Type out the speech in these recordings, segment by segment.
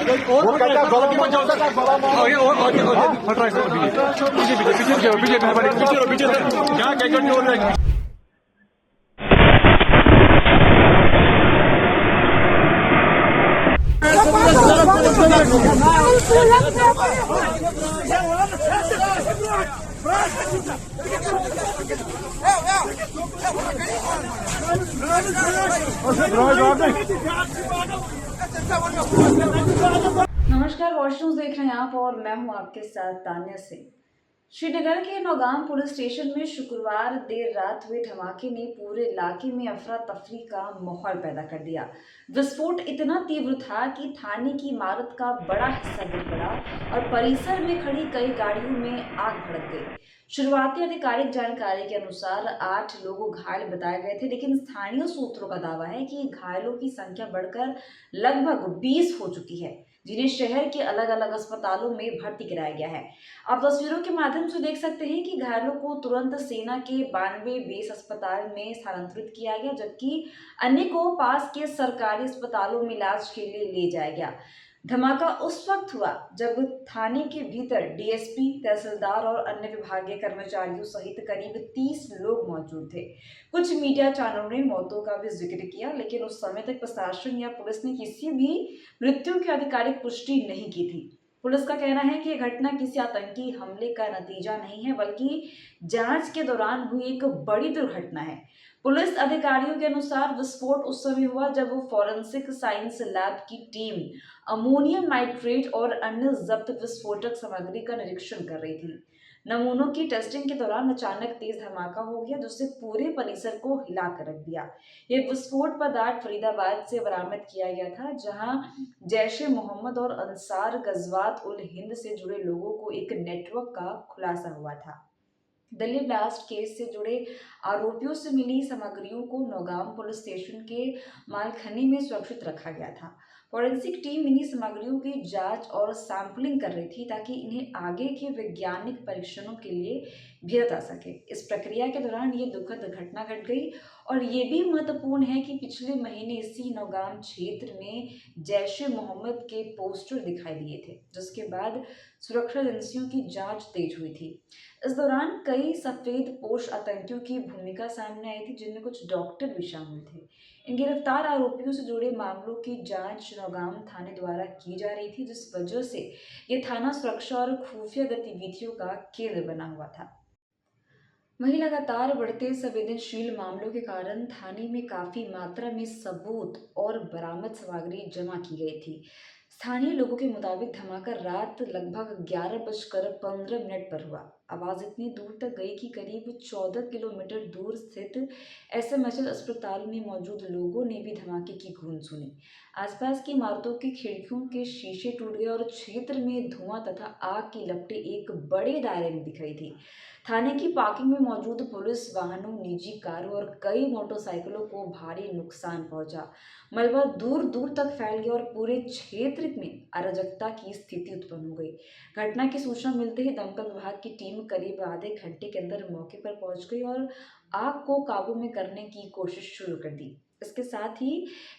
वो कहता है गलत मत जाओ सर हट रहा है पीछे क्या क्या हो रहा है। नमस्कार, वॉच न्यूज देख रहे हैं आप और मैं हूं आपके साथ तान्या सिंह। श्रीनगर के नौगाम पुलिस स्टेशन में शुक्रवार देर रात हुए धमाके ने पूरे इलाके में अफरा तफरी का माहौल पैदा कर दिया। विस्फोट इतना तीव्र था कि थाने की इमारत का बड़ा हिस्सा गिर पड़ा और परिसर में खड़ी कई गाड़ियों में आग भड़क गई। शुरुआती आधिकारिक जानकारी के अनुसार 8 लोग घायल बताए गए थे, लेकिन स्थानीय सूत्रों का दावा है कि घायलों की संख्या बढ़कर लगभग 20 हो चुकी है, जिन्हें शहर के अलग अलग अस्पतालों में भर्ती कराया गया है। आप तस्वीरों के माध्यम से देख सकते हैं कि घायलों को तुरंत सेना के 92 बेस अस्पताल में स्थानांतरित किया गया, जबकि अन्य को पास के सरकारी अस्पतालों में इलाज के लिए ले जाया गया। धमाका उस वक्त हुआ जब थाने के भीतर डीएसपी, तहसीलदार और अन्य विभागीय कर्मचारियों सहित करीब 30 लोग मौजूद थे। कुछ मीडिया चैनलों ने मौतों का भी जिक्र किया, लेकिन उस समय तक प्रशासन या पुलिस ने किसी भी मृत्यु की आधिकारिक पुष्टि नहीं की थी। पुलिस का कहना है कि यह घटना किसी आतंकी हमले का नतीजा नहीं है, बल्कि जांच के दौरान हुई एक बड़ी दुर्घटना है। पुलिस अधिकारियों के अनुसार विस्फोट उस समय हुआ जब वो फॉरेंसिक साइंस लैब की टीम अमोनियम नाइट्रेट और अन्य जब्त विस्फोटक सामग्री का निरीक्षण कर रही थी। नमूनों की टेस्टिंग के दौरान अचानक तेज धमाका हो गया, जिससे पूरे परिसर को हिला कर रख दिया। यह विस्फोट पदार्थ फरीदाबाद से बरामद किया गया था, जहां जैश-ए मोहम्मद और अंसार गजवात उल हिंद से जुड़े लोगों को एक नेटवर्क का खुलासा हुआ था। दिल्ली ब्लास्ट केस से जुड़े आरोपियों से मिली सामग्रियों को नौगाम पुलिस स्टेशन के मालखने में सुरक्षित रखा गया था। फॉरेंसिक टीम इन्हीं सामग्रियों की जांच और सैंपलिंग कर रही थी, ताकि इन्हें आगे के वैज्ञानिक परीक्षणों के लिए भेजा जा सके। इस प्रक्रिया के दौरान ये दुखद घटना घट गई, और ये भी महत्वपूर्ण है कि पिछले महीने इसी नौगाम क्षेत्र में जैश-ए मोहम्मद के पोस्टर दिखाई दिए थे, जिसके बाद सुरक्षा एजेंसियों की जांच तेज हुई थी। इस दौरान कई सफेद पोश आतंकियों की भूमिका सामने आई थी, जिनमें कुछ डॉक्टर भी शामिल थे। इन गिरफ्तार आरोपियों से जुड़े मामलों की जांच नौगाम थाने द्वारा की जा रही थी, जिस वजह से ये थाना सुरक्षा और खुफिया गतिविधियों का केंद्र बना हुआ था। वहीं लगातार बढ़ते संवेदनशील मामलों के कारण थाने में काफी मात्रा में सबूत और बरामद सामग्री जमा की गई थी। स्थानीय लोगों के मुताबिक धमाका रात लगभग 11:15 पर हुआ। आवाज इतनी दूर तक गई कि करीब 14 किलोमीटर दूर स्थित एसएमएचएल अस्पताल में मौजूद लोगों ने भी धमाके की गूंज सुनी। आसपास की इमारतों की खिड़कियों के शीशे टूट गए और क्षेत्र में धुआं तथा आग की लपटें एक बड़े दायरे में दिख रही थी। थाने की पार्किंग में मौजूद पुलिस वाहनों, निजी कारों और कई मोटरसाइकिलों को भारी नुकसान पहुंचा। मलबा दूर दूर तक फैल गया और पूरे क्षेत्र में अराजकता की स्थिति उत्पन्न हो गई। घटना की सूचना मिलते ही दमकल विभाग की टीम करीब आधे घंटे के अंदर मौके पर पहुंच गई और आग को काबू में करने की कोशिश शुरू कर दी। इसके साथ ही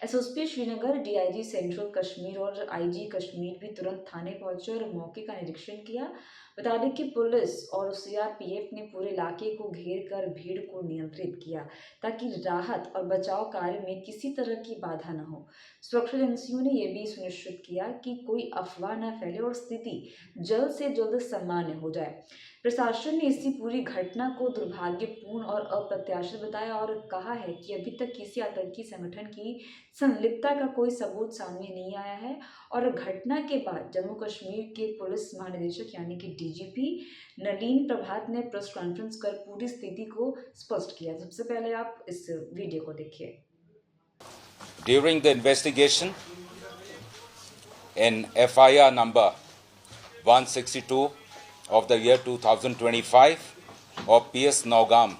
SSP Srinagar, DIG central Kashmir और आईजी कश्मीर भी तुरंत थाने पहुंचे और मौके का निरीक्षण किया। बता दें कि पुलिस और सीआरपीएफ ने पूरे इलाके को घेर कर भीड़ को नियंत्रित किया, ताकि राहत और बचाव कार्य में किसी तरह की बाधा न हो। सुरक्षा एजेंसियों ने यह भी सुनिश्चित किया कि कोई अफवाह न फैले और स्थिति जल्द से जल्द सामान्य हो जाए। प्रशासन ने इसी पूरी घटना को दुर्भाग्यपूर्ण और अप्रत्याशित बताया और कहा है कि अभी तक किसी आतंकी संगठन की संलिप्तता का कोई सबूत सामने नहीं आया है। और घटना के बाद जम्मू कश्मीर के पुलिस महानिदेशक यानी कि डीजीपी नलिन प्रभात ने प्रेस कॉन्फ्रेंस कर पूरी स्थिति को स्पष्ट किया। सबसे पहले आप इस वीडियो को देखिए। During the investigation in FIR number 162 of the year 2025 of PS Naugam,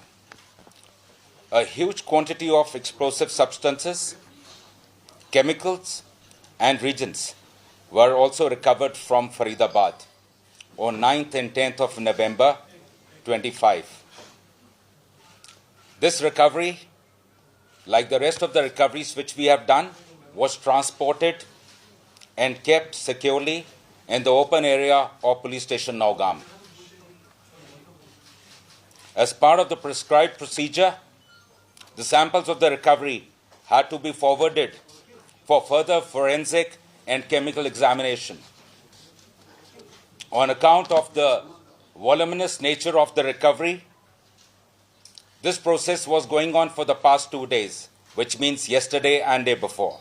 a huge quantity of explosive substances, chemicals and reagents were also recovered from Faridabad on 9th and 10th of November 25. This recovery, like the rest of the recoveries which we have done, was transported and kept securely in the open area of Police Station Naugam. As part of the prescribed procedure, the samples of the recovery had to be forwarded for further forensic and chemical examination. On account of the voluminous nature of the recovery, this process was going on for the past 2 days, which means yesterday and day before,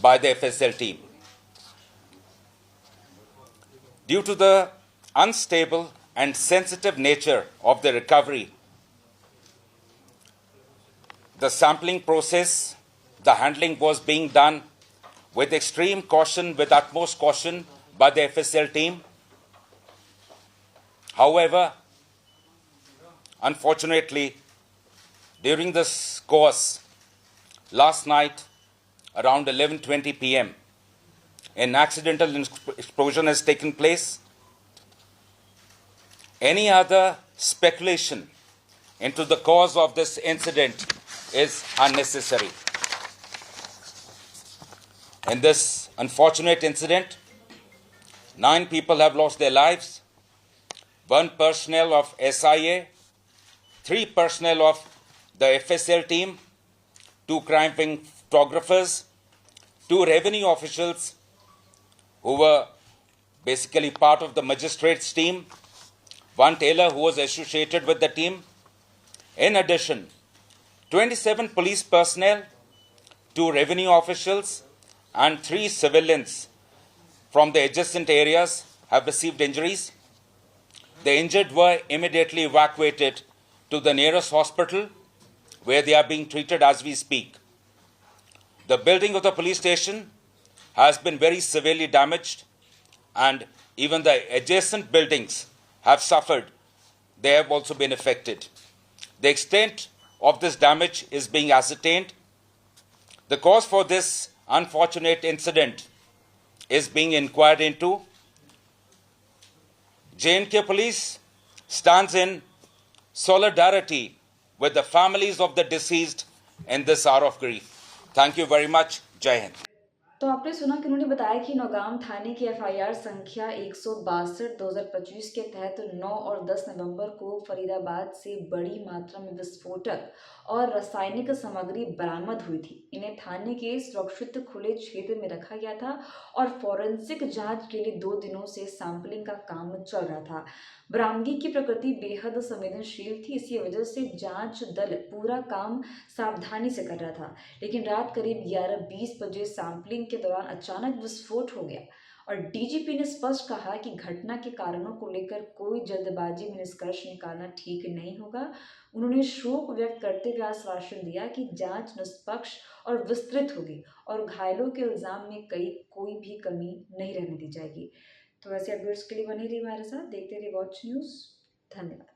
by the FSL team. Due to the unstable and sensitive nature of the recovery, the sampling process, the handling was being done with extreme caution, with utmost caution by the FSL team. However, unfortunately, during this course, last night around 11:20 p.m., an accidental explosion has taken place. Any other speculation into the cause of this incident is unnecessary. In this unfortunate incident, 9 people have lost their lives, 1 personnel of SIA, 3 personnel of the FSL team, 2 crime-fighting photographers, 2 revenue officials who were basically part of the magistrates team, 1 tailor who was associated with the team. In addition, 27 police personnel, 2 revenue officials, and 3 civilians from the adjacent areas have received injuries. The injured were immediately evacuated to the nearest hospital, where they are being treated as we speak. The building of the police station has been very severely damaged, and even the adjacent buildings have suffered. They have also been affected. The extent of this damage is being ascertained. The cause for this unfortunate incident is being inquired into. J&K Police stands in solidarity with the families of the deceased in this hour of grief. Thank you very much. Jai Hind. तो आपने सुना कि उन्होंने बताया कि नौगाम थाने की FIR संख्या 162/2025 के तहत 9 और 10 नवंबर को फरीदाबाद से बड़ी मात्रा में विस्फोटक और रासायनिक सामग्री बरामद हुई थी। इन्हें थाने के सुरक्षित खुले क्षेत्र में रखा गया था और फॉरेंसिक जांच के लिए 2 दिनों से सैंपलिंग का काम चल रहा था। बरामदगी की प्रकृति बेहद संवेदनशील थी, इसी वजह से जांच दल पूरा काम सावधानी से कर रहा था। लेकिन रात करीब 11:20 बजे सैंपलिंग के दौरान अचानक विस्फोट हो गया और डीजीपी ने स्पष्ट कहा कि घटना के कारणों को लेकर कोई जल्दबाजी में निष्कर्ष निकालना ठीक नहीं होगा। उन्होंने शोक व्यक्त करते हुए आश्वासन दिया कि जांच निष्पक्ष और विस्तृत होगी और घायलों के इल्जाम में कोई भी कमी नहीं रहने दी जाएगी। तो ऐसे अपडेट्स के लिए बने रहिए हमारे साथ, देखते रहिए वॉच न्यूज़। धन्यवाद।